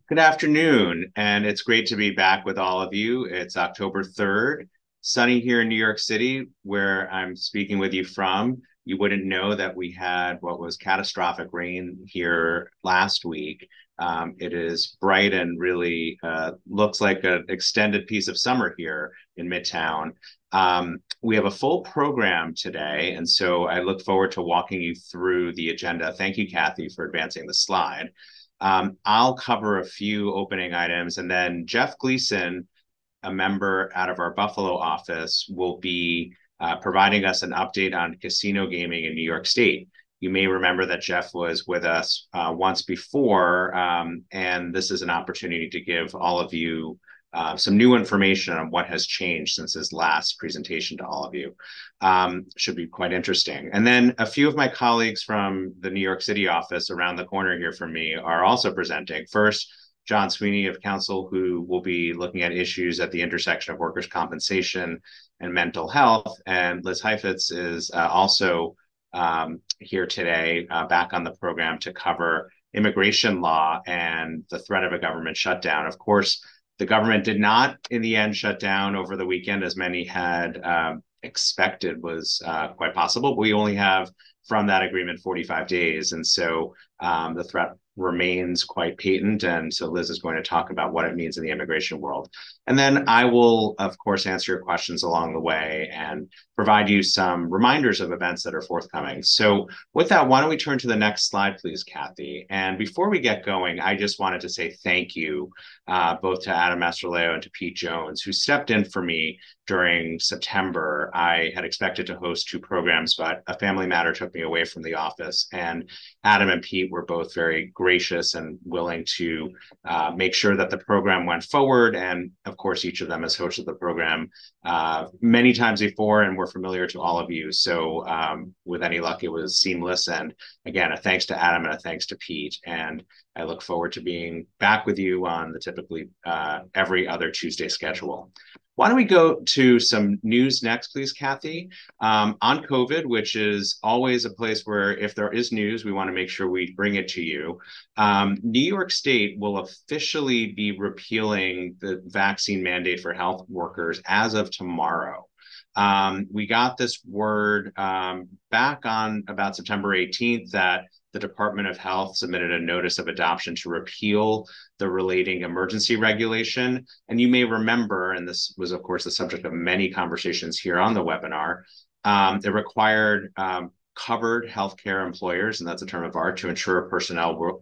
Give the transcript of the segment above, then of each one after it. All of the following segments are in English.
Good afternoon, and it's great to be back with all of you. It's October 3rd, sunny here in New York City, where I'm speaking with you from. You wouldn't know that we had what was catastrophic rain here last week. It is bright and really looks like an extended piece of summer here in Midtown. We have a full program today, and so I look forward to walking you through the agenda. Thank you, Kathy, for advancing the slide. I'll cover a few opening items, and then Jeff Gleason, a member out of our Buffalo office, will be providing us an update on casino gaming in New York State. You may remember that Jeff was with us once before, and this is an opportunity to give all of you some new information on what has changed since his last presentation to all of you. Should be quite interesting. And then a few of my colleagues from the New York City office around the corner here from me are also presenting. First, John Sweeney of Council, who will be looking at issues at the intersection of workers' compensation and mental health. And Liz Heifetz is also here today, back on the program to cover immigration law and the threat of a government shutdown. Of course, the government did not, in the end, shut down over the weekend, as many had expected was quite possible. But we only have, from that agreement, 45 days. And so the threat remains quite patent. And so Liz is going to talk about what it means in the immigration world. And then I will, of course, answer your questions along the way and provide you some reminders of events that are forthcoming. So with that, why don't we turn to the next slide, please, Kathy? And before we get going, I just wanted to say thank you both to Adam Mastroleo and to Pete Jones, who stepped in for me during September. I had expected to host two programs, but a family matter took me away from the office. And Adam and Pete were both very gracious and willing to make sure that the program went forward. And of course, each of them has hosted the program many times before, and we're familiar to all of you. So with any luck, it was seamless. And again, a thanks to Adam and a thanks to Pete. And I look forward to being back with you on the typically every other Tuesday schedule. Why don't we go to some news next, please, Kathy? On COVID, which is always a place where if there is news, we want to make sure we bring it to you. New York State will officially be repealing the vaccine mandate for health workers as of tomorrow. We got this word back on about September 18th that the Department of Health submitted a notice of adoption to repeal the relating emergency regulation. And you may remember, and this was, of course, the subject of many conversations here on the webinar, it required covered healthcare employers, and that's a term of art, to ensure personnel were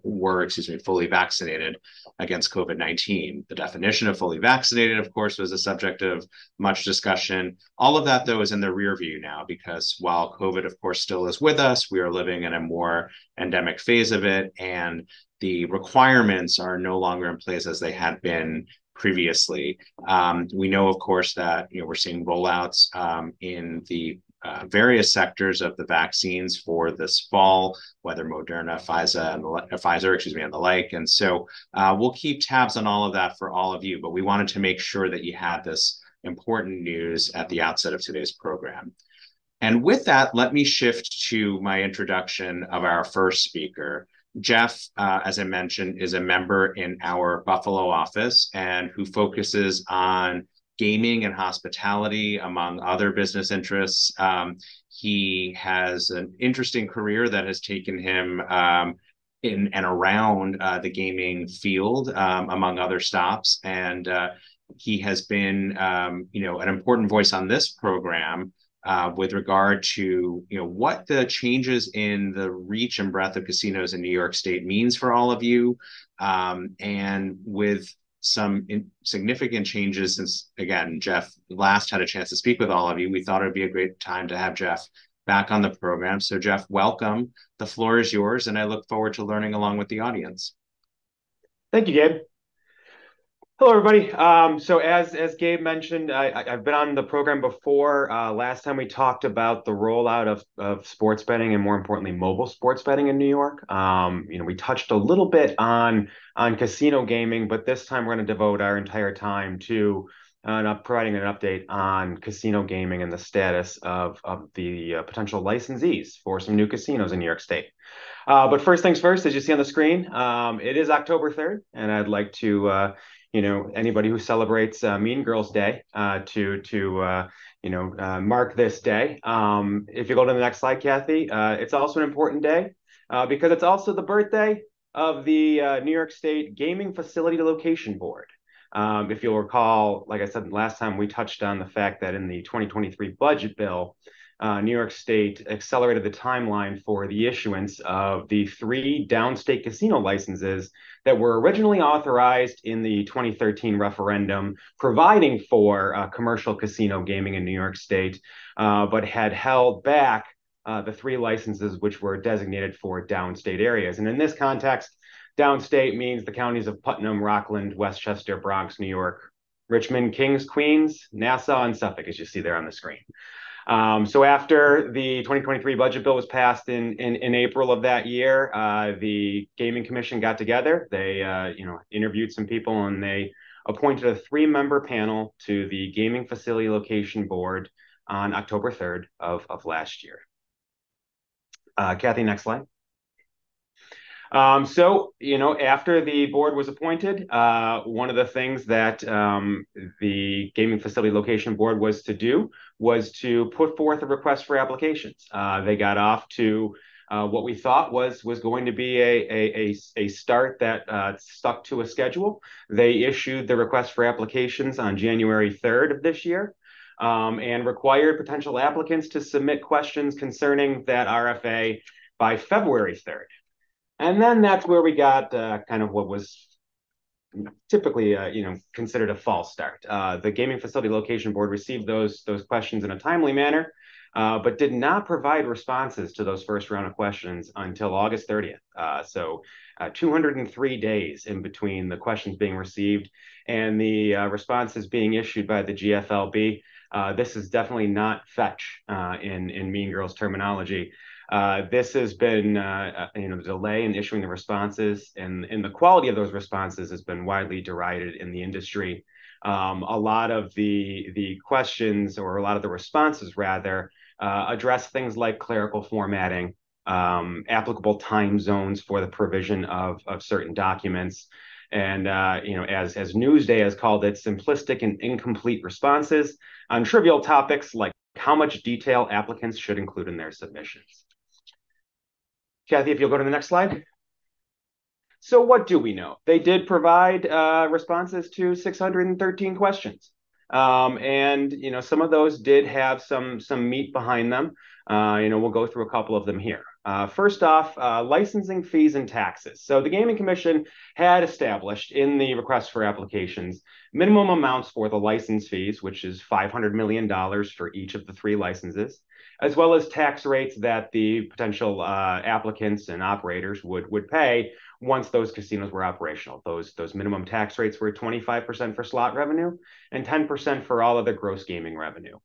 fully vaccinated against COVID-19. The definition of fully vaccinated, of course, was a subject of much discussion. All of that, though, is in the rear view now, because while COVID, of course, still is with us, we are living in a more endemic phase of it, and the requirements are no longer in place as they had been previously. We know, of course, that we're seeing rollouts in the various sectors of the vaccines for this fall, whether Moderna, Pfizer, and the like. And so we'll keep tabs on all of that for all of you, but we wanted to make sure that you had this important news at the outset of today's program. And with that, let me shift to my introduction of our first speaker. Jeff, as I mentioned, is a member in our Buffalo office and who focuses on gaming and hospitality, among other business interests. He has an interesting career that has taken him in and around the gaming field, among other stops. And he has been, an important voice on this program with regard to what the changes in the reach and breadth of casinos in New York State means for all of you, and with some significant changes since, again, Jeff last had a chance to speak with all of you. We thought it would be a great time to have Jeff back on the program. So Jeff, welcome. The floor is yours, and I look forward to learning along with the audience. Thank you, Gabe. Hello, everybody. So as Gabe mentioned, I've been on the program before. Last time we talked about the rollout of sports betting, and more importantly, mobile sports betting in New York. We touched a little bit on casino gaming, but this time we're going to devote our entire time to providing an update on casino gaming and the status of the potential licensees for some new casinos in New York State. But first things first, as you see on the screen, it is October 3rd, and I'd like to, anybody who celebrates Mean Girls Day mark this day. If you go to the next slide, Kathy, it's also an important day because it's also the birthday of the New York State Gaming Facility Location Board. If you'll recall, like I said last time, we touched on the fact that in the 2023 budget bill, New York State accelerated the timeline for the issuance of the 3 downstate casino licenses that were originally authorized in the 2013 referendum, providing for commercial casino gaming in New York State, but had held back the 3 licenses which were designated for downstate areas. And in this context, downstate means the counties of Putnam, Rockland, Westchester, Bronx, New York, Richmond, Kings, Queens, Nassau, and Suffolk, as you see there on the screen. So after the 2023 budget bill was passed in April of that year, the Gaming Commission got together. They interviewed some people, and they appointed a 3-member panel to the Gaming Facility Location Board on October 3rd of last year. Kathy, next slide. After the board was appointed, one of the things that the Gaming Facility Location Board was to do was to put forth a request for applications. They got off to what we thought was going to be a start that stuck to a schedule. They issued the request for applications on January 3rd of this year. And required potential applicants to submit questions concerning that RFA by February 3rd. And then that's where we got kind of what was typically, considered a false start. The Gaming Facility Location Board received those questions in a timely manner, but did not provide responses to those first round of questions until August 30th. So 203 days in between the questions being received and the responses being issued by the GFLB. This is definitely not fetch in Mean Girls terminology. This has been, the delay in issuing the responses, and the quality of those responses has been widely derided in the industry. A lot of the questions, or a lot of the responses rather, address things like clerical formatting, applicable time zones for the provision of certain documents, and as Newsday has called it, simplistic and incomplete responses on trivial topics like how much detail applicants should include in their submissions. Kathy, if you'll go to the next slide. So what do we know? They did provide responses to 613 questions. And some of those did have some meat behind them. We'll go through a couple of them here. First off, licensing fees and taxes. So the Gaming Commission had established in the request for applications minimum amounts for the license fees, which is $500 million for each of the 3 licenses, as well as tax rates that the potential applicants and operators would pay once those casinos were operational. Those minimum tax rates were 25% for slot revenue and 10% for all other gross gaming revenue.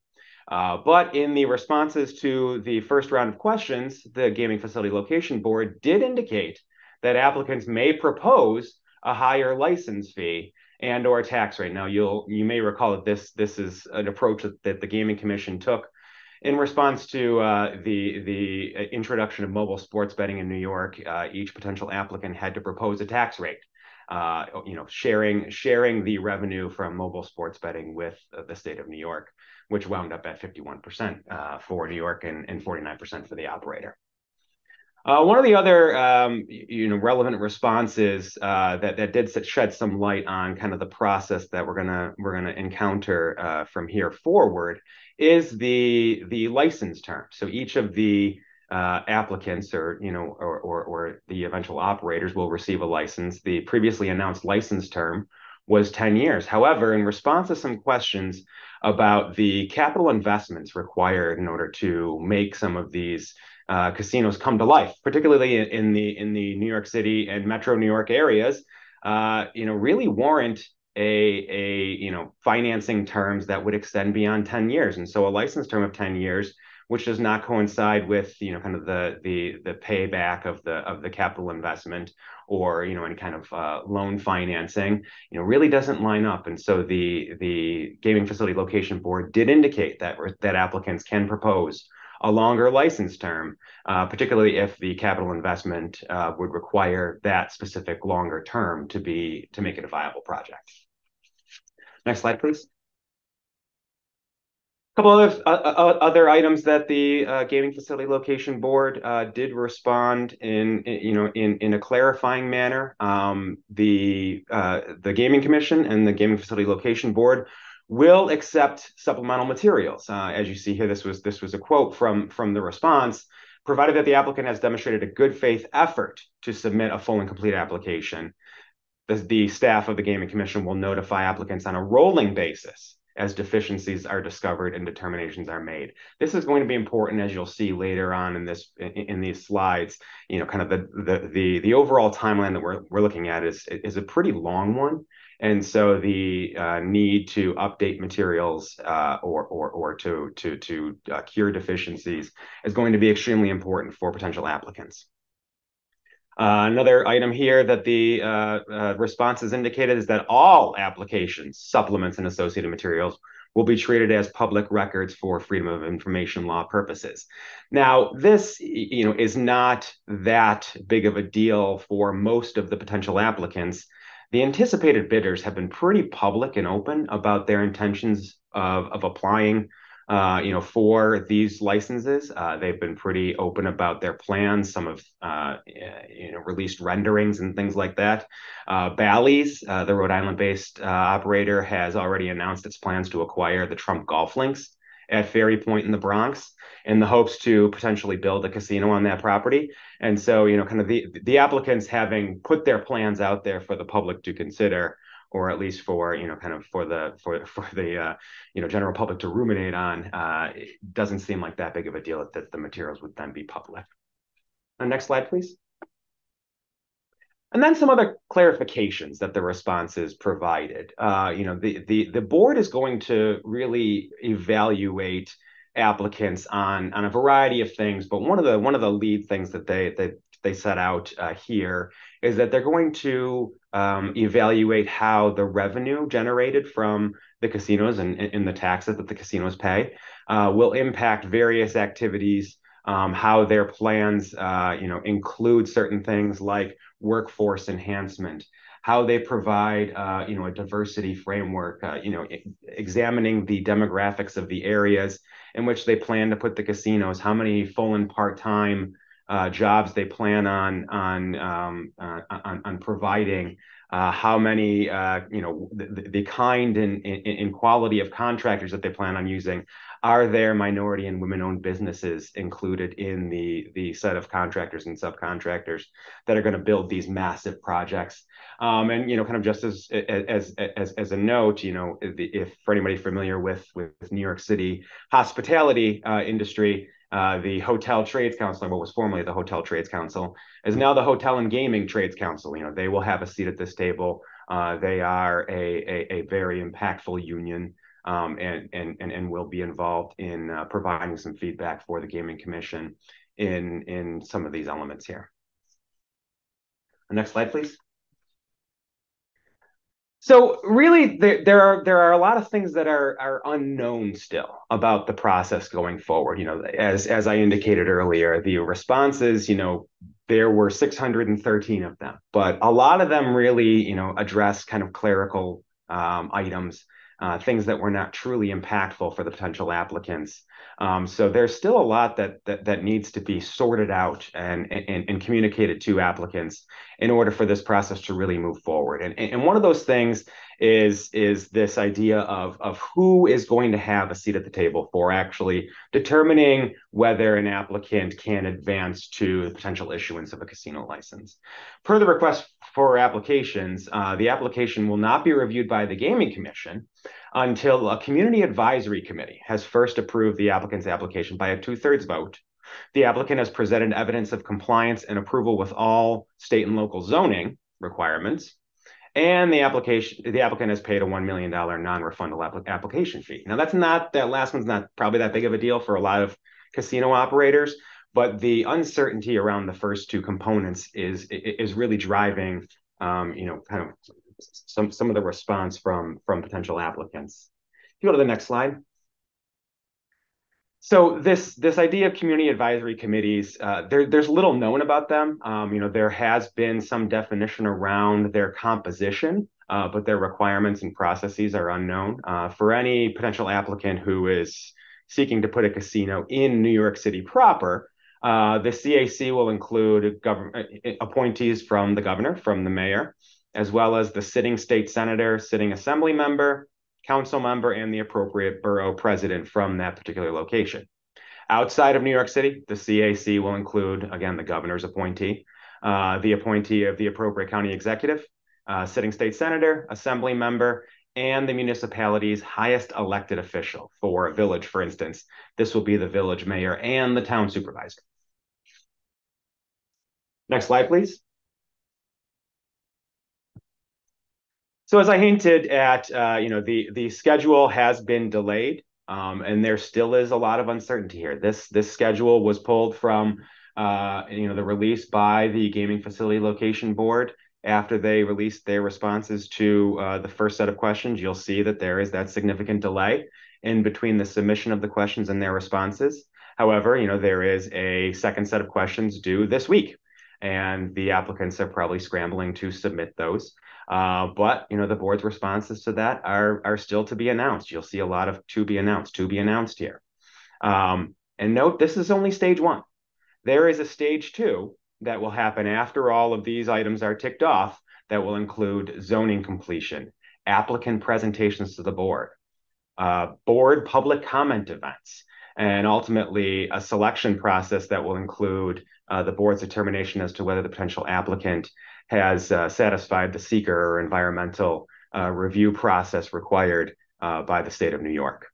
But in the responses to the first round of questions, the Gaming Facility Location Board did indicate that applicants may propose a higher license fee and or tax rate. Now, you may recall that this is an approach that the Gaming Commission took in response to the introduction of mobile sports betting in New York. Each potential applicant had to propose a tax rate, sharing the revenue from mobile sports betting with the state of New York, which wound up at 51% for New York and 49% for the operator. One of the other relevant responses that did shed some light on kind of the process that we're gonna encounter from here forward is the license term. So each of the applicants or the eventual operators will receive a license. The previously announced license term was 10 years. However, in response to some questions about the capital investments required in order to make some of these casinos come to life, particularly in the New York City and Metro New York areas, really warrant financing terms that would extend beyond 10 years. And so a license term of 10 years, which does not coincide with kind of the payback of the capital investment or any kind of loan financing, really doesn't line up. And so the Gaming Facility Location Board did indicate that applicants can propose a longer license term, particularly if the capital investment would require that specific longer term to make it a viable project. Next slide, please. A couple of other items that the Gaming Facility Location Board did respond in a clarifying manner. The Gaming Commission and the Gaming Facility Location Board will accept supplemental materials. As you see here, this was a quote from the response. Provided that the applicant has demonstrated a good faith effort to submit a full and complete application, the staff of the Gaming Commission will notify applicants on a rolling basis as deficiencies are discovered and determinations are made. This is going to be important, as you'll see later on in these slides. Kind of the overall timeline that we're looking at is a pretty long one, and so the need to update materials or to cure deficiencies is going to be extremely important for potential applicants. Another item here that the response has indicated is that all applications, supplements, and associated materials will be treated as public records for freedom of information law purposes. Now, this is not that big of a deal for most of the potential applicants. The anticipated bidders have been pretty public and open about their intentions of applying for these licenses. They've been pretty open about their plans. Some have, released renderings and things like that. Bally's, the Rhode Island-based operator, has already announced its plans to acquire the Trump Golf Links at Ferry Point in the Bronx in the hopes to potentially build a casino on that property. And so, kind of the applicants having put their plans out there for the public to consider, or at least for kind of for the general public to ruminate on, it doesn't seem like that big of a deal that the materials would then be public. Next slide, please. And then some other clarifications that the responses provided. The board is going to really evaluate applicants on a variety of things, but one of the lead things that they set out here is that they're going to evaluate how the revenue generated from the casinos and the taxes that the casinos pay will impact various activities, how their plans include certain things like workforce enhancement, how they provide a diversity framework, examining the demographics of the areas in which they plan to put the casinos, how many full and part-time jobs they plan on providing, how many the kind and quality of contractors that they plan on using. Are there minority and women-owned businesses included in the set of contractors and subcontractors that are going to build these massive projects? And kind of just as a note, if for anybody familiar with New York City hospitality industry, the Hotel Trades Council, what was formerly the Hotel Trades Council, is now the Hotel and Gaming Trades Council. They will have a seat at this table. They are a very impactful union, and will be involved in providing some feedback for the Gaming Commission in some of these elements here. Next slide, please. So really, there are a lot of things that are unknown still about the process going forward. As I indicated earlier, the responses, there were 613 of them, but a lot of them really, address kind of clerical items, things that were not truly impactful for the potential applicants. So there's still a lot that needs to be sorted out and communicated to applicants in order for this process to really move forward. And one of those things is this idea of who is going to have a seat at the table for actually determining whether an applicant can advance to the potential issuance of a casino license. Per the request for applications, the application will not be reviewed by the Gaming Commission until a community advisory committee has first approved the applicant's application by a 2/3 vote. The applicant has presented evidence of compliance and approval with all state and local zoning requirements, and the applicant has paid a $1 million non-refundable application fee. Now, that last one's not probably that big of a deal for a lot of casino operators, but the uncertainty around the first two components is really driving, kind of some of the response from potential applicants. If you go to the next slide. So this idea of community advisory committees, there's little known about them. There has been some definition around their composition, but their requirements and processes are unknown. For any potential applicant who is seeking to put a casino in New York City proper, the CAC will include appointees from the governor, from the mayor, as well as the sitting state senator, sitting assembly member, council member, and the appropriate borough president from that particular location. Outside of New York City, the CAC will include, again, the governor's appointee, the appointee of the appropriate county executive, sitting state senator, assembly member, and the municipality's highest elected official. For a village, for instance, this will be the village mayor and the town supervisor. Next slide, please. So as I hinted at, the schedule has been delayed, and there still is a lot of uncertainty here. This schedule was pulled from the release by the Gaming Facility Location Board after they released their responses to the first set of questions. You'll see that there is that significant delay in between the submission of the questions and their responses. However, there is a second set of questions due this week, and the applicants are probably scrambling to submit those. But the board's responses to that are still to be announced. You'll see a lot of to be announced here. And note, this is only stage one. There is a stage two that will happen after all of these items are ticked off that will include zoning completion, applicant presentations to the board, board public comment events, and ultimately a selection process that will include the board's determination as to whether the potential applicant has satisfied the seeker or environmental review process required by the state of New York.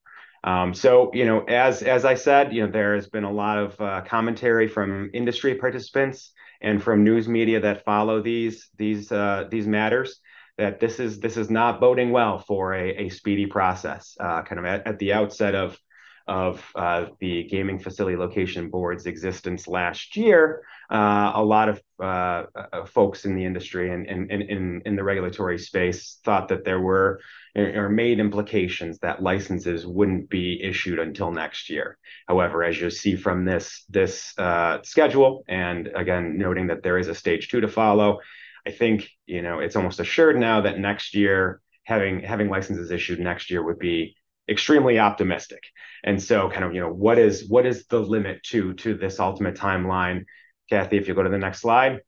So, as I said, there has been a lot of commentary from industry participants and from news media that follow these matters, that this is not boding well for a speedy process. Kind of at the outset of the Gaming Facility Location Board's existence last year, a lot of folks in the industry and in the regulatory space thought that there were or made implications that licenses wouldn't be issued until next year. However, as you see from this schedule, and again, noting that there is a stage two to follow, I think, it's almost assured now that next year, having licenses issued next year would be extremely optimistic. And so kind of, what is the limit to this ultimate timeline? Kathy, if you go to the next slide.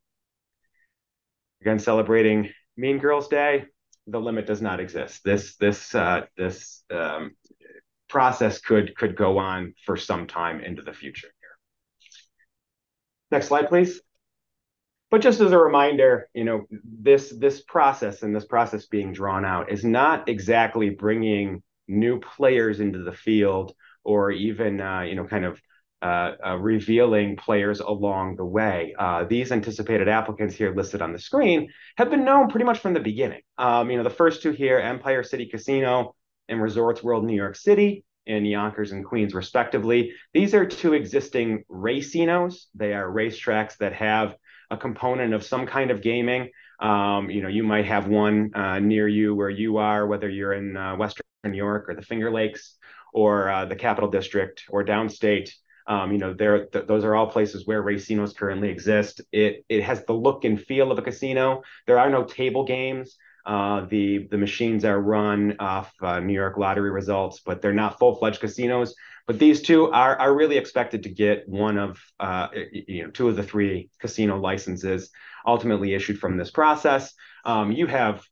Again, celebrating Mean Girls Day, the limit does not exist. This process could go on for some time into the future here. Next slide, please. But just as a reminder, this process and this process being drawn out is not exactly bringing new players into the field or even, revealing players along the way. These anticipated applicants here listed on the screen have been known pretty much from the beginning. The first two here, Empire City Casino and Resorts World New York City and Yonkers and Queens, respectively. These are two existing racinos. They are racetracks that have a component of some kind of gaming. You might have one near you where you are, whether you're in Western New York or the Finger Lakes or the Capital District or downstate. Those are all places where racinos currently exist. It has the look and feel of a casino. There are no table games. The machines are run off New York lottery results, but they're not full-fledged casinos. But these two are really expected to get one of two of the three casino licenses ultimately issued from this process. You have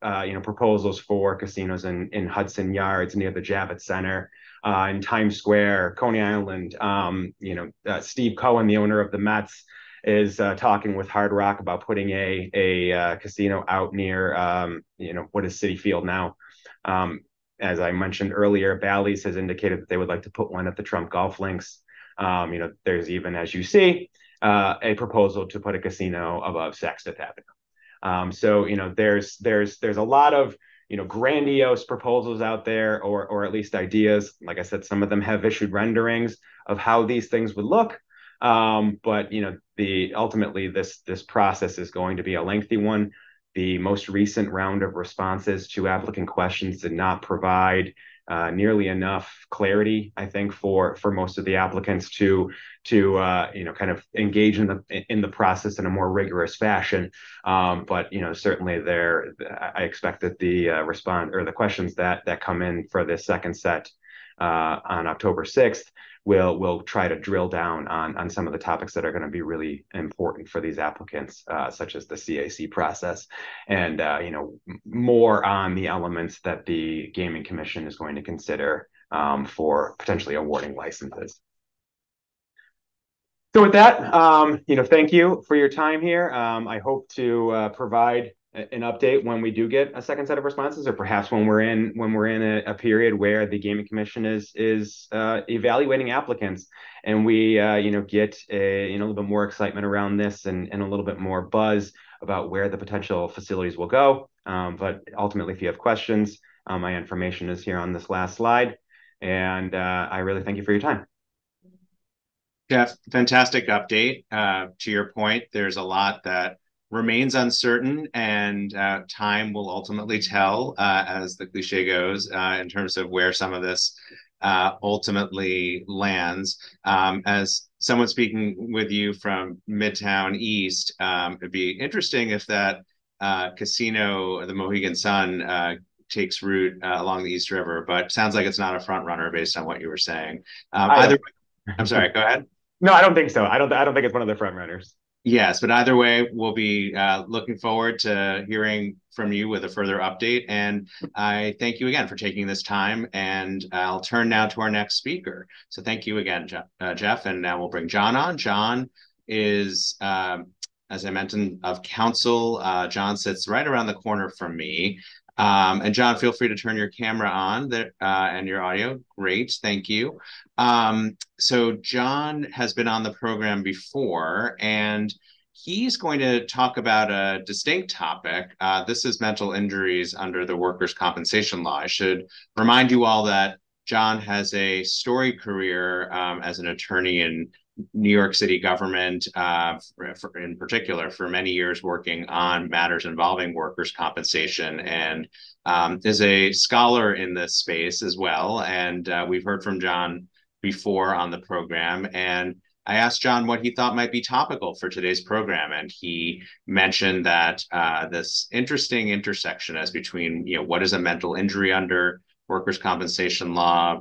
proposals for casinos in Hudson Yards near the Javits Center, in Times Square, Coney Island. Steve Cohen, the owner of the Mets, is talking with Hard Rock about putting a casino out near what is Citi Field now. As I mentioned earlier, Bally's has indicated that they would like to put one at the Trump Golf Links. There's even, as you see, a proposal to put a casino above Saks Fifth Avenue. So there's a lot of grandiose proposals out there, or at least ideas. Like I said, some of them have issued renderings of how these things would look. But ultimately this process is going to be a lengthy one. The most recent round of responses to applicant questions did not provide nearly enough clarity, I think, for most of the applicants to kind of engage in the process in a more rigorous fashion. But certainly I expect that the questions that come in for this second set on October 6th we'll try to drill down on some of the topics that are going to be really important for these applicants, such as the CAC process, and more on the elements that the Gaming Commission is going to consider for potentially awarding licenses. So with that, thank you for your time here. I hope to provide an update when we do get a second set of responses, or perhaps when we're in a period where the Gaming Commission is evaluating applicants, and we get a little bit more excitement around this and a little bit more buzz about where the potential facilities will go. But ultimately, if you have questions, my information is here on this last slide, and I really thank you for your time. Jeff, fantastic update. To your point, there's a lot that remains uncertain, and time will ultimately tell, as the cliche goes, in terms of where some of this ultimately lands. As someone speaking with you from Midtown East, it'd be interesting if that casino, the Mohegan Sun, takes route along the East River, but sounds like it's not a front runner based on what you were saying. Either way, I'm sorry, go ahead. No, I don't think so. I don't think it's one of the front runners. Yes, but either way, we'll be looking forward to hearing from you with a further update. And I thank you again for taking this time. And I'll turn now to our next speaker. So thank you again, Jeff. And now we'll bring John on. John is, as I mentioned, of council. John sits right around the corner from me. And John, feel free to turn your camera on there, and your audio. Great, thank you. So John has been on the program before, and he's going to talk about a distinct topic. This is mental injuries under the workers' compensation law. I should remind you all that John has a storied career as an attorney in New York City government, in particular, for many years working on matters involving workers' compensation, and is a scholar in this space as well. And we've heard from John before on the program, and I asked John what he thought might be topical for today's program, and he mentioned that this interesting intersection as between what is a mental injury under workers' compensation law,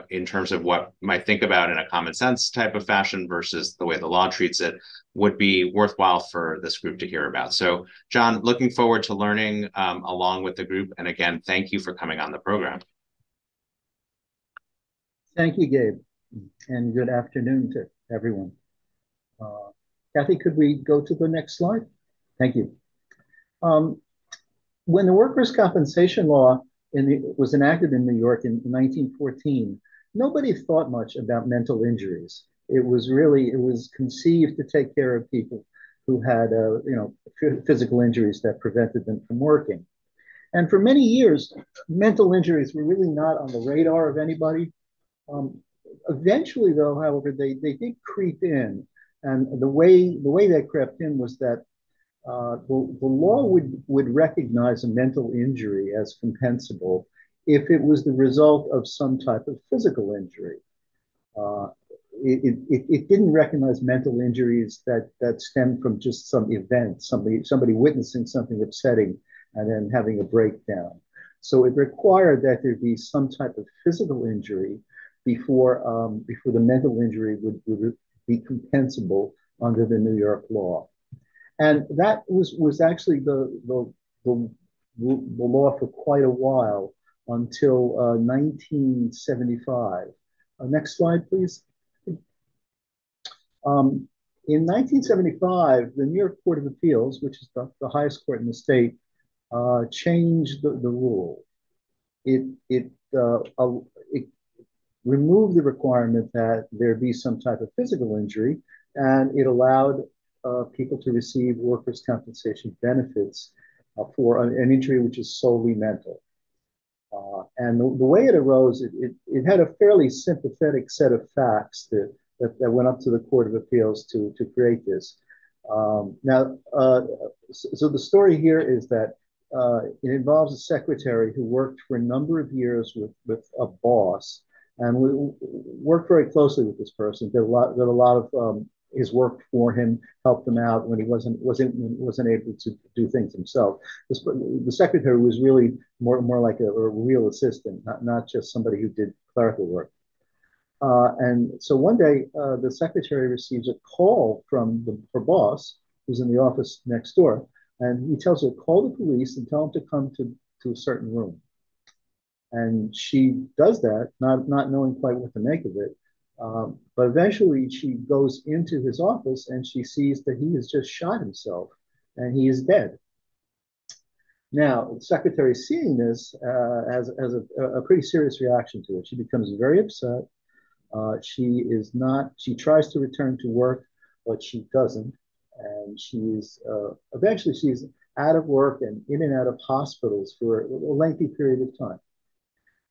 in terms of what might think about in a common sense type of fashion versus the way the law treats it, would be worthwhile for this group to hear about. So, John, looking forward to learning along with the group. And again, thank you for coming on the program. Thank you, Gabe, and good afternoon to everyone. Kathy, could we go to the next slide? Thank you. When the workers' compensation law was enacted in New York in 1914, nobody thought much about mental injuries. It was conceived to take care of people who had physical injuries that prevented them from working. And for many years, mental injuries were really not on the radar of anybody. Eventually, though, however, they did creep in, and the way they crept in was that the law would recognize a mental injury as compensable if it was the result of some type of physical injury. It didn't recognize mental injuries that stemmed from just some event, somebody witnessing something upsetting and then having a breakdown. So it required that there be some type of physical injury before the mental injury would be compensable under the New York law. And that was actually the law for quite a while until 1975. Next slide, please. In 1975, the New York Court of Appeals, which is the highest court in the state, changed the rule. It removed the requirement that there be some type of physical injury, and it allowed people to receive workers' compensation benefits for an injury which is solely mental. And the way it arose, it had a fairly sympathetic set of facts that went up to the Court of Appeals to create this. So the story here is that It involves a secretary who worked for a number of years with a boss, and we worked very closely with this person. Did a lot of his work for him, helped him out when he wasn't able to do things himself. The secretary was really more like a real assistant, not just somebody who did clerical work. And so one day, the secretary receives a call from her boss, who's in the office next door, and he tells her, call the police and tell them to come to a certain room. And she does that, not knowing quite what to make of it. But eventually, she goes into his office and she sees that he has just shot himself and he is dead. Now, the secretary, seeing this, has a pretty serious reaction to it. She becomes very upset. She is not, she tries to return to work, but she doesn't. And eventually she's out of work and in and out of hospitals for a lengthy period of time.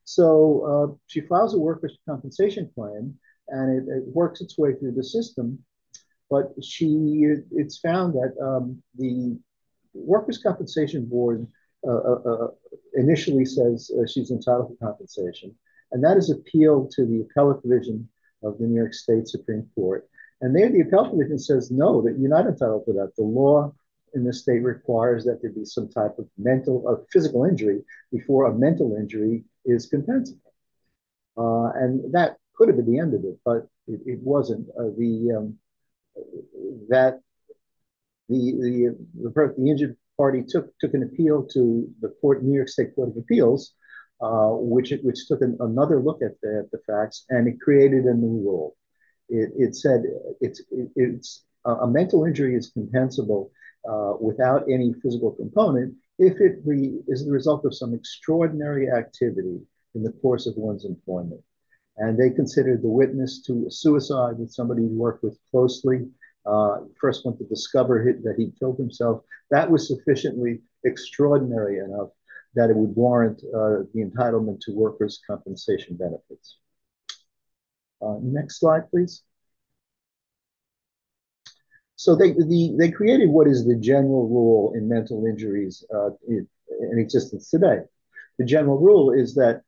So she files a workers' compensation claim and it works its way through the system. But it's found that the Workers' Compensation Board uh, initially says she's entitled to compensation, and that is appealed to the appellate division of the New York State Supreme Court. And there, the appellate division says no, that you're not entitled to that. The law in the state requires that there be some type of mental or physical injury before a mental injury is compensable. And that could have been the end of it, but it wasn't. That the injured party took an appeal to the New York State Court of Appeals, which took another look at the facts, and it created a new rule. It said it's a mental injury is compensable without any physical component if it is the result of some extraordinary activity in the course of one's employment. And they considered the witness to a suicide with somebody he worked with closely, first one to discover that he killed himself. That was sufficiently extraordinary enough that it would warrant the entitlement to workers' compensation benefits. Next slide, please. So they created what is the general rule in mental injuries in existence today. The general rule is that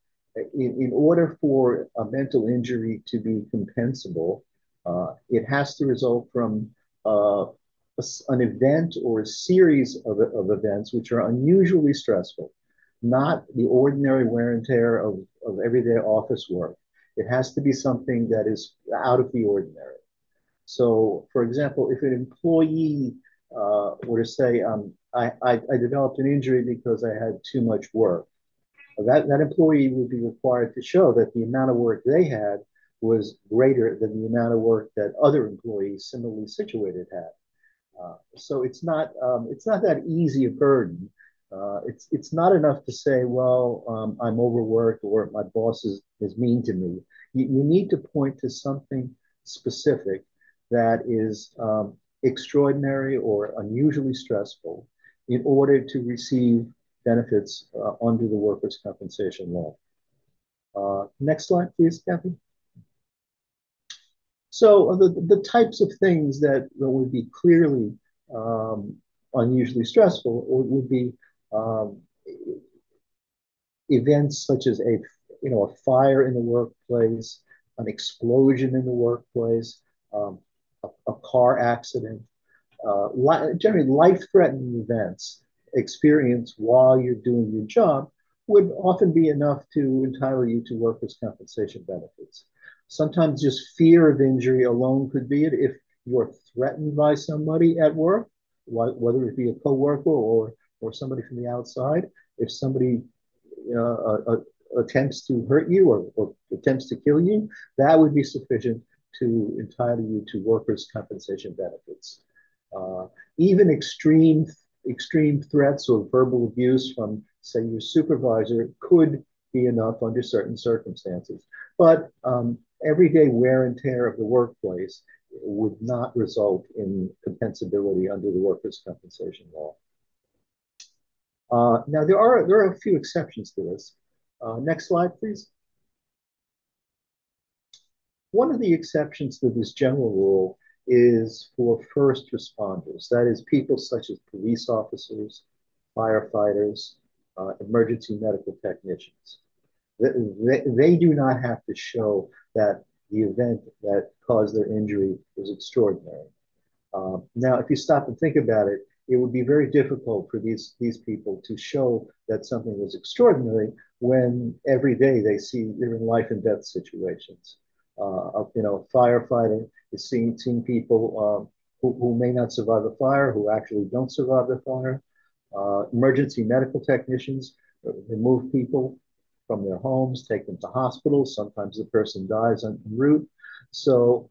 in order for a mental injury to be compensable, it has to result from an event or a series of events which are unusually stressful, not the ordinary wear and tear of everyday office work. It has to be something that is out of the ordinary. So, for example, if an employee were to say, I developed an injury because I had too much work, that employee would be required to show that the amount of work they had was greater than the amount of work that other employees similarly situated had. So it's not that easy a burden. It's not enough to say, well, I'm overworked or my boss is mean to me. You need to point to something specific that is extraordinary or unusually stressful in order to receive benefits under the workers' compensation law. Next slide, please, Kathy. So the types of things that would be clearly unusually stressful would be events such as a fire in the workplace, an explosion in the workplace, a car accident, generally life-threatening events experienced while you're doing your job would often be enough to entitle you to workers' compensation benefits. Sometimes just fear of injury alone could be it. If you're threatened by somebody at work, whether it be a coworker or somebody from the outside, if somebody attempts to hurt you or attempts to kill you, that would be sufficient to entitle you to workers' compensation benefits. Even extreme threats or verbal abuse from, say, your supervisor could be enough under certain circumstances. But everyday wear and tear of the workplace would not result in compensability under the workers' compensation law. Now, there are a few exceptions to this. Next slide, please. One of the exceptions to this general rule is for first responders. That is, people such as police officers, firefighters, emergency medical technicians. They do not have to show that the event that caused their injury was extraordinary. Now, if you stop and think about it, it would be very difficult for these people to show that something was extraordinary when every day they're in life and death situations. A firefighter is seeing people who may not survive a fire, who actually don't survive the fire. Emergency medical technicians remove people from their homes, take them to hospitals. Sometimes the person dies en route. So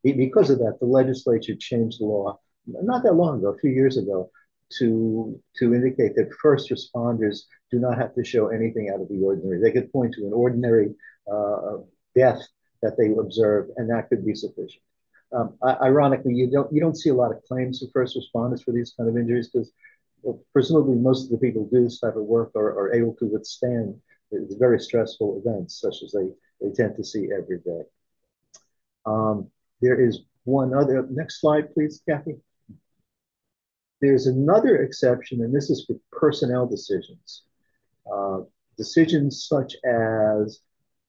because of that, the legislature changed the law not that long ago, a few years ago, to indicate that first responders do not have to show anything out of the ordinary. They could point to an ordinary death that they observed, and that could be sufficient. Ironically, you don't see a lot of claims for first responders for these kind of injuries because presumably most of the people who do this type of work are able to withstand the very stressful events such as they tend to see every day. There is one other, next slide, please, Kathy. There's another exception, and this is for personnel decisions. Decisions such as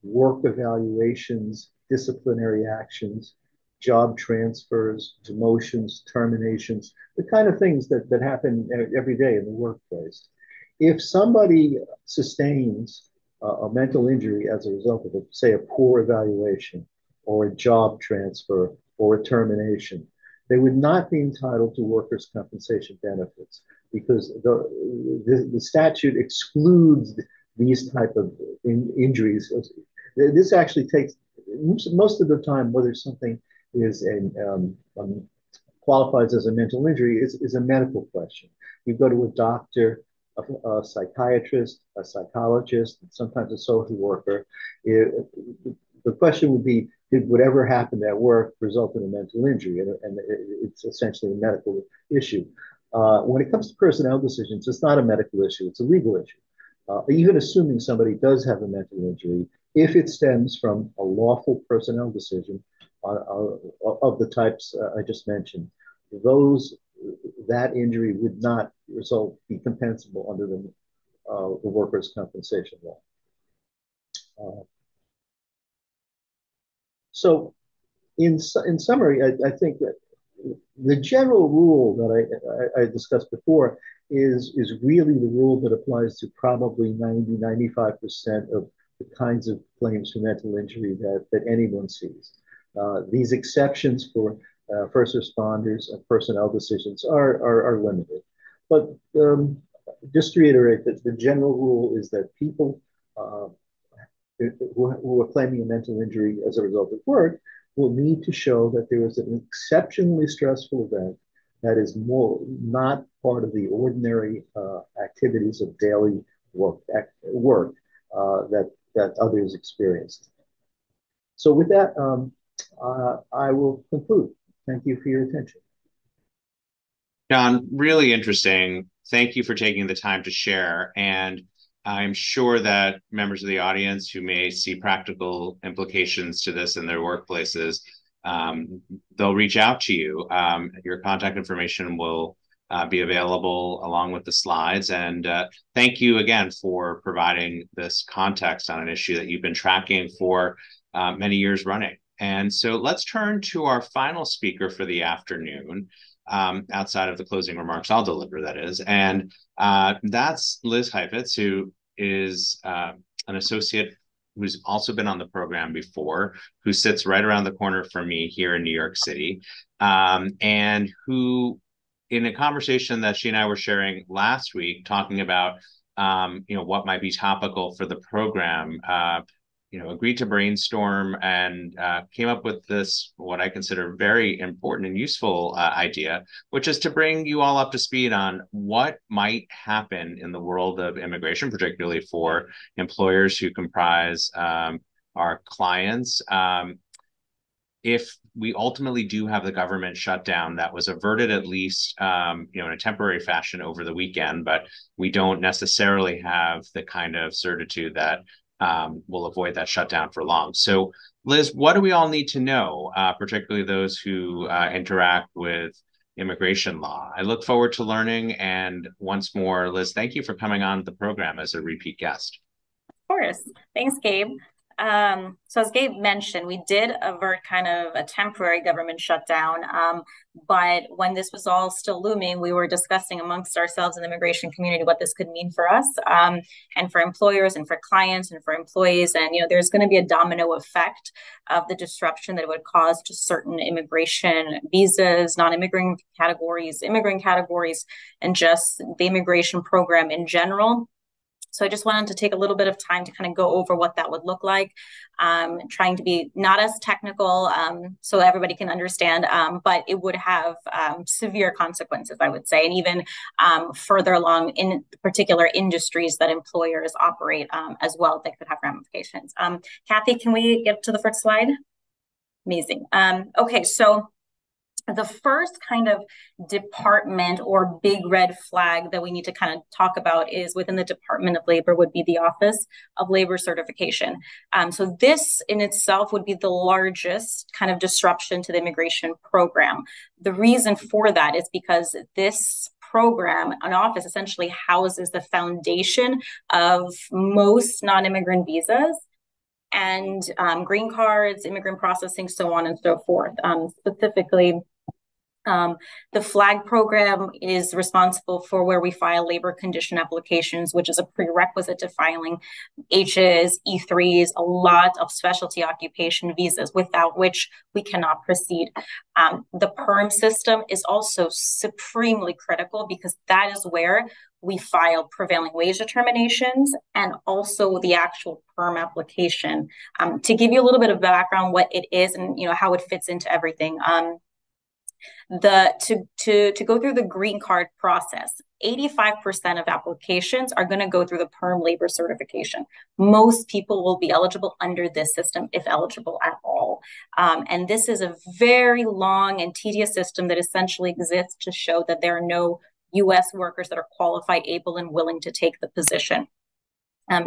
work evaluations, disciplinary actions, job transfers, demotions, terminations, the kind of things that happen every day in the workplace. If somebody sustains a mental injury as a result of, say, a poor evaluation or a job transfer or a termination, they would not be entitled to workers' compensation benefits because the statute excludes these type of injuries. This actually takes, most of the time, whether something is qualifies as a mental injury is a medical question. You go to a doctor, a psychiatrist, a psychologist, sometimes a social worker. The question would be, did whatever happened at work result in a mental injury? And it's essentially a medical issue. When it comes to personnel decisions, it's not a medical issue, it's a legal issue. Even assuming somebody does have a mental injury, if it stems from a lawful personnel decision of the types I just mentioned, that injury would not be compensable under the workers' compensation law. So in summary, I think that the general rule that I discussed before is really the rule that applies to probably 95% of the kinds of claims for mental injury that anyone sees. These exceptions for first responders and personnel decisions are limited. But just to reiterate that the general rule is that people who are claiming a mental injury as a result of work will need to show that there was an exceptionally stressful event that is not part of the ordinary activities of daily work that others experienced. So with that, I will conclude. Thank you for your attention. John, really interesting. Thank you for taking the time to share. And I'm sure that members of the audience who may see practical implications to this in their workplaces, they'll reach out to you. Your contact information will be available along with the slides. And thank you again for providing this context on an issue that you've been tracking for many years running. And so let's turn to our final speaker for the afternoon. Outside of the closing remarks I'll deliver, that is. And that's Liz Heifetz, who is an associate who's also been on the program before, who sits right around the corner from me here in New York City, and who, in a conversation that she and I were sharing last week, talking about what might be topical for the program, agreed to brainstorm and came up with this, what I consider very important and useful idea, which is to bring you all up to speed on what might happen in the world of immigration, particularly for employers who comprise our clients. If we ultimately do have the government shutdown that was averted, at least in a temporary fashion over the weekend, but we don't necessarily have the kind of certitude that we'll avoid that shutdown for long. So, Liz, what do we all need to know, particularly those who interact with immigration law. I look forward to learning. And once more, Liz, thank you for coming on the program as a repeat guest. Of course. Thanks, Gabe. So as Gabe mentioned, we did avert kind of a temporary government shutdown. But when this was all still looming, we were discussing amongst ourselves in the immigration community what this could mean for us, and for employers and for clients and for employees. And, there's going to be a domino effect of the disruption that it would cause to certain immigration visas, non-immigrant categories, immigrant categories, and just the immigration program in general. So I just wanted to take a little bit of time to kind of go over what that would look like, trying to be not as technical so everybody can understand, but it would have severe consequences, I would say, and even further along in particular industries that employers operate as well, that could have ramifications. Kathy, can we get to the first slide? Amazing. Okay, so the first kind of department or big red flag that we need to kind of talk about is within the Department of Labor would be the Office of Labor Certification. So this in itself would be the largest kind of disruption to the immigration program. The reason for that is because this program, an office, essentially houses the foundation of most non-immigrant visas and green cards, immigrant processing, so on and so forth. Specifically, the FLAG program is responsible for where we file labor condition applications, which is a prerequisite to filing H's, E3s, a lot of specialty occupation visas, without which we cannot proceed. The PERM system is also supremely critical because that is where we file prevailing wage determinations and also the actual PERM application. To give you a little bit of background, what it is and how it fits into everything. To go through the green card process, 85% of applications are going to go through the PERM labor certification. Most people will be eligible under this system, if eligible at all. And this is a very long and tedious system that essentially exists to show that there are no U.S. workers that are qualified, able, and willing to take the position.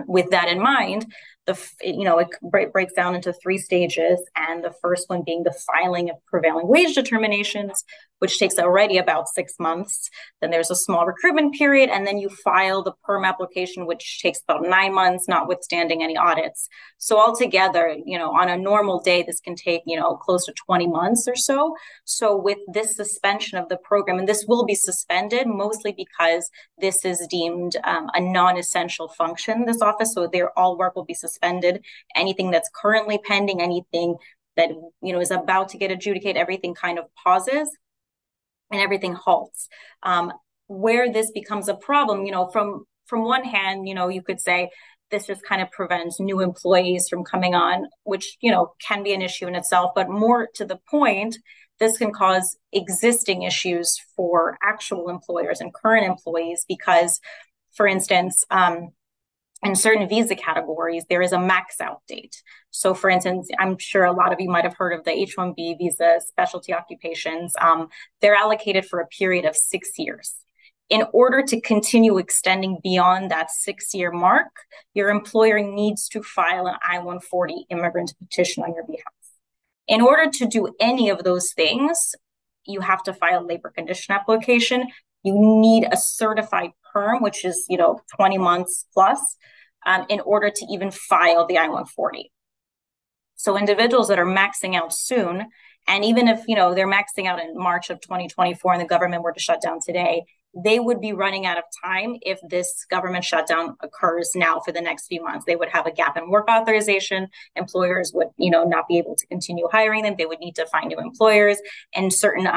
With that in mind, it breaks down into 3 stages, and the first one being the filing of prevailing wage determinations, which takes already about 6 months. Then there's a small recruitment period, and then you file the PERM application, which takes about 9 months, notwithstanding any audits. So altogether, on a normal day, this can take, close to 20 months or so. So with this suspension of the program, and this will be suspended mostly because this is deemed a non-essential function, this office, so all work will be suspended. Anything that's currently pending, anything that is about to get adjudicated, everything kind of pauses and everything halts. Where this becomes a problem, from one hand, you could say this just kind of prevents new employees from coming on, which can be an issue in itself, but more to the point, this can cause existing issues for actual employers and current employees because, for instance, in certain visa categories, there is a max out date. So for instance, I'm sure a lot of you might have heard of the H-1B visa specialty occupations. They're allocated for a period of 6 years. In order to continue extending beyond that 6-year mark, your employer needs to file an I-140 immigrant petition on your behalf. In order to do any of those things, you have to file a labor condition application. You need a certified PERM, which is 20 months plus, in order to even file the I-140. So individuals that are maxing out soon, and even if they're maxing out in March of 2024 and the government were to shut down today, they would be running out of time if this government shutdown occurs now for the next few months. They would have a gap in work authorization. Employers would, not be able to continue hiring them. They would need to find new employers, and certain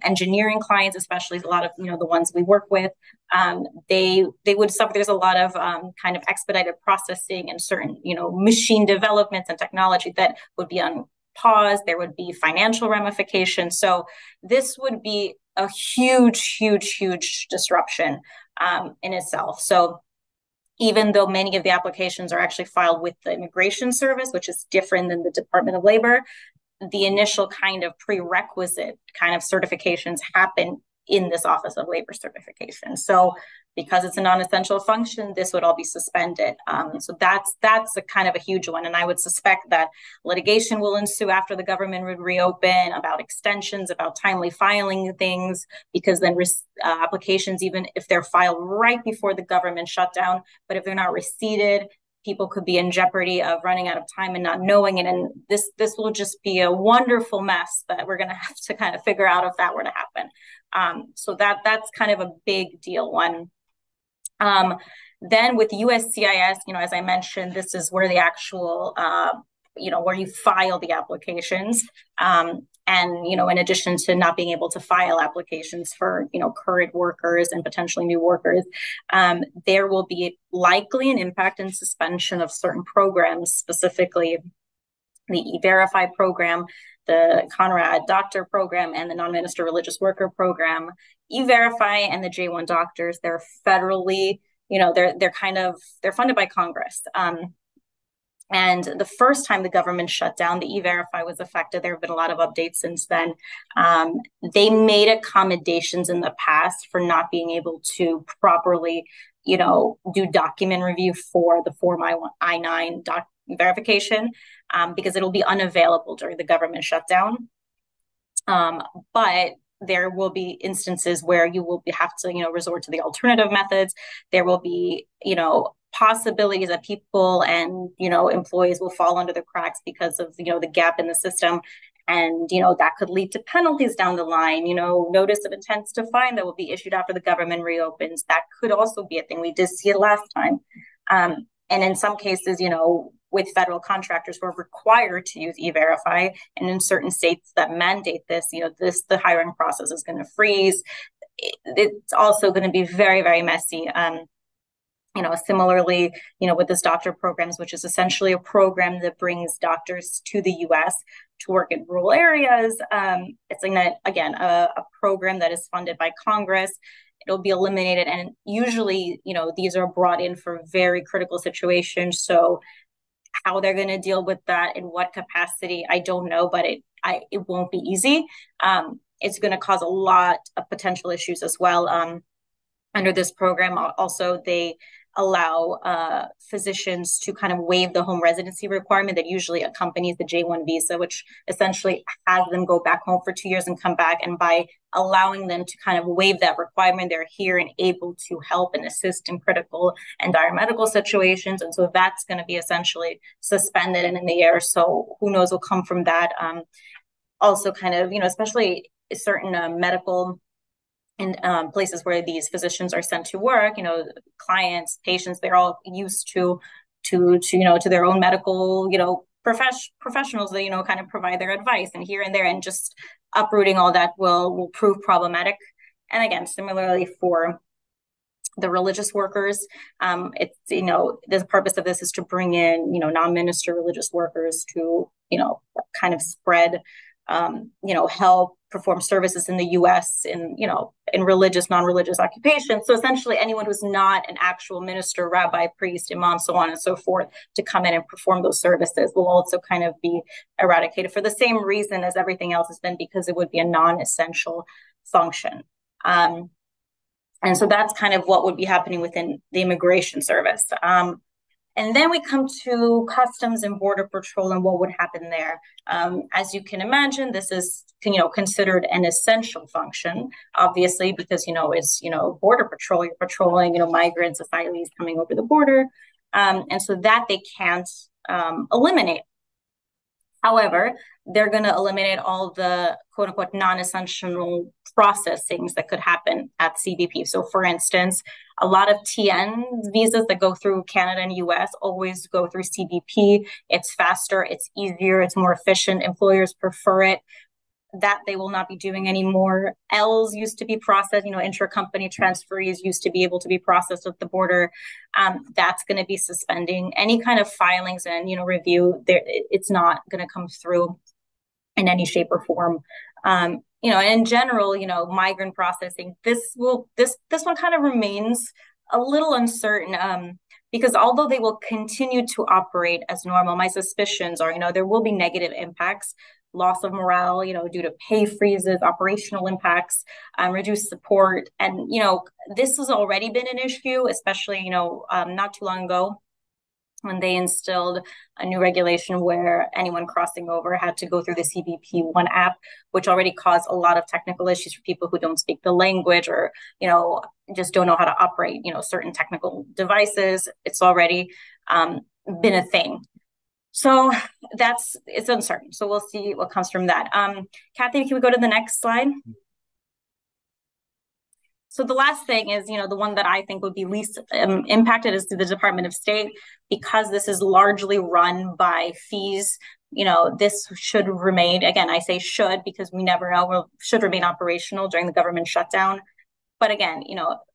engineering clients, especially a lot of, the ones we work with, they would suffer. There's a lot of kind of expedited processing and certain, machine developments and technology that would be on pause. There would be financial ramifications. So this would be a huge disruption in itself. So even though many of the applications are actually filed with the Immigration Service, which is different than the Department of Labor, the initial kind of prerequisite kind of certifications happen in this Office of Labor Certification. So because it's a non-essential function, this would all be suspended. So that's a kind of a huge one. And I would suspect that litigation will ensue after the government would reopen about extensions, about timely filing things, because then applications, even if they're filed right before the government shutdown, but if they're not receipted, people could be in jeopardy of running out of time and not knowing it. And this will just be a wonderful mess that we're going to have to kind of figure out if that were to happen. So that's kind of a big deal one. Then with USCIS, as I mentioned, this is where the actual, where you file the applications. And, in addition to not being able to file applications for, current workers and potentially new workers, there will be likely an impact and suspension of certain programs, specifically the E-Verify program, the Conrad Doctor program, and the Non-Minister Religious Worker program. E-Verify and the J1 doctors, they're federally, they're funded by Congress. And the first time the government shut down, the E-Verify was affected. There have been a lot of updates since then. They made accommodations in the past for not being able to properly, do document review for the Form I-9 verification, because it'll be unavailable during the government shutdown. But there will be instances where you will have to, resort to the alternative methods. There will be, possibilities that people and, employees will fall under the cracks because of, the gap in the system. And, that could lead to penalties down the line, notice of intents to fine that will be issued after the government reopens. That could also be a thing. We did see it last time. And in some cases, with federal contractors who are required to use E-Verify, and in certain states that mandate this, the hiring process is going to freeze. It's also going to be very, very messy. Similarly, with this doctor programs, which is essentially a program that brings doctors to the U.S. to work in rural areas. It's a program that is funded by Congress. It'll be eliminated. And usually, these are brought in for very critical situations. So how they're going to deal with that, in what capacity, I don't know, but it won't be easy. It's going to cause a lot of potential issues as well. Under this program, also, they allow physicians to kind of waive the home residency requirement that usually accompanies the J1 visa, which essentially has them go back home for 2 years and come back. And by allowing them to kind of waive that requirement, they're here and able to help and assist in critical and dire medical situations. And so that's going to be essentially suspended and in the air. So who knows what will come from that. Also kind of, especially certain medical in places where these physicians are sent to work, clients, patients, they're all used to their own medical, professionals that, kind of provide their advice, and here and there, and just uprooting all that will prove problematic. And again, similarly for the religious workers, it's, the purpose of this is to bring in, non-minister religious workers to, kind of spread, help perform services in the U.S. in religious, non-religious occupations. So essentially anyone who's not an actual minister, rabbi, priest, imam, so on and so forth, to come in and perform those services will also kind of be eradicated for the same reason as everything else has been, because it would be a non-essential function. And so that's kind of what would be happening within the immigration service. And then we come to Customs and Border Patrol and what would happen there. As you can imagine, this is, considered an essential function, obviously, because, it's, Border Patrol, you're patrolling, migrants, asylees coming over the border. And so that they can't eliminate. However, they're going to eliminate all the quote unquote non-essential processings that could happen at CBP. So for instance, a lot of TN visas that go through Canada and US always go through CBP. It's faster, it's easier, it's more efficient. Employers prefer it. That they will not be doing anymore. Ls used to be processed, intra-company transferees used to be able to be processed at the border. That's going to be suspending any kind of filings and, review. It's not going to come through in any shape or form. And in general, migrant processing, this one kind of remains a little uncertain, because although they will continue to operate as normal, my suspicions are, there will be negative impacts loss of morale, due to pay freezes, operational impacts, reduced support. And, this has already been an issue, especially, not too long ago, when they instilled a new regulation where anyone crossing over had to go through the CBP1 app, which already caused a lot of technical issues for people who don't speak the language or, just don't know how to operate, certain technical devices. It's already been a thing. So it's uncertain. So we'll see what comes from that. Kathy, can we go to the next slide? So the last thing is, the one that I think would be least impacted is the Department of State, because this is largely run by fees. This should remain, again, I say should because we never know, should remain operational during the government shutdown. But again,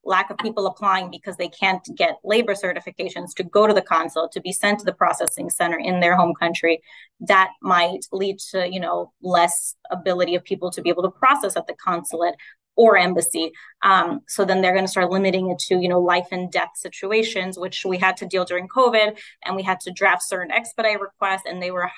lack of people applying because they can't get labor certifications to go to the consulate, to be sent to the processing center in their home country, that might lead to, less ability of people to be able to process at the consulate or embassy. So then they're going to start limiting it to, life and death situations, which we had to deal during COVID, and we had to draft certain expedite requests, and they were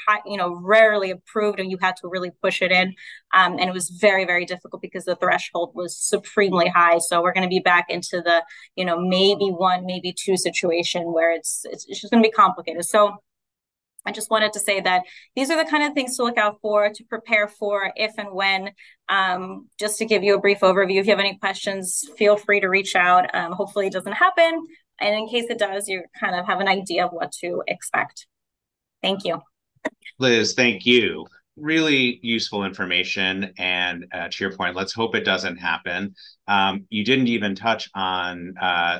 rarely approved, and you had to really push it in. And it was very, very difficult because the threshold was supremely high. So we're going to be back into the, maybe one, maybe two situation where it's just going to be complicated. So I just wanted to say that these are the kind of things to look out for, to prepare for if and when. Just to give you a brief overview, if you have any questions, feel free to reach out. Hopefully it doesn't happen. And in case it does, you kind of have an idea of what to expect. Thank you. Liz, thank you. Really useful information. And to your point, let's hope it doesn't happen. You didn't even touch on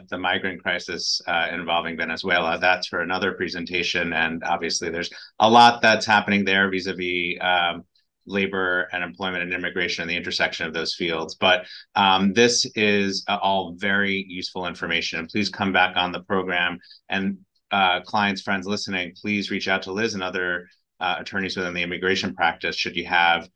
the migrant crisis involving Venezuela. That's for another presentation. And obviously there's a lot that's happening there vis-a-vis labor and employment and immigration and the intersection of those fields. But this is all very useful information. And please come back on the program. And clients, friends listening, please reach out to Liz and other attorneys within the immigration practice should you have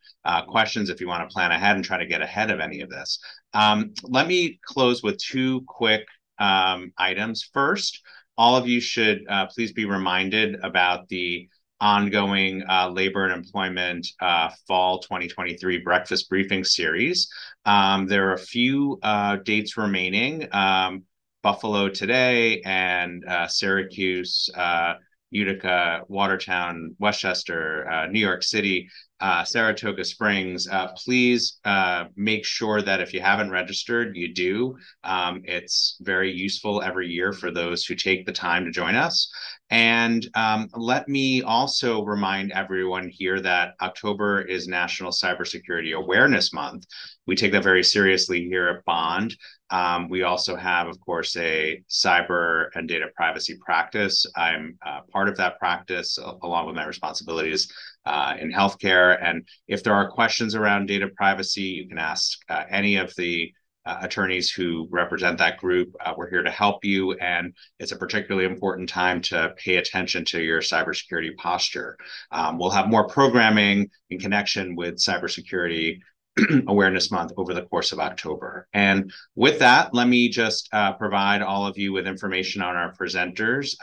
questions, if you want to plan ahead and try to get ahead of any of this. Let me close with two quick items. First, all of you should please be reminded about the ongoing labor and employment fall 2023 breakfast briefing series. There are a few dates remaining. Buffalo today and Syracuse, Utica, Watertown, Westchester, New York City, Saratoga Springs. Please make sure that if you haven't registered, you do. It's very useful every year for those who take the time to join us. And let me also remind everyone here that October is National Cybersecurity Awareness Month. We take that very seriously here at Bond. We also have, of course, a cyber and data privacy practice. I'm part of that practice, along with my responsibilities in healthcare. And if there are questions around data privacy, you can ask any of the attorneys who represent that group. We're here to help you, and it's a particularly important time to pay attention to your cybersecurity posture. We'll have more programming in connection with cybersecurity Awareness Month over the course of October. And with that, let me just provide all of you with information on our presenters.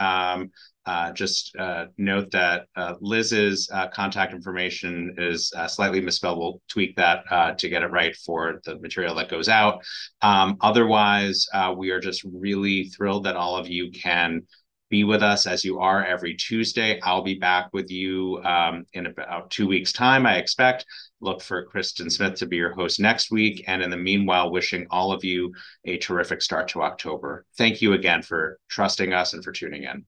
Just note that Liz's contact information is slightly misspelled. We'll tweak that to get it right for the material that goes out. Otherwise, we are just really thrilled that all of you can be with us as you are every Tuesday. I'll be back with you in about 2 weeks' time, I expect. Look for Kristen Smith to be your host next week. And in the meanwhile, wishing all of you a terrific start to October. Thank you again for trusting us and for tuning in.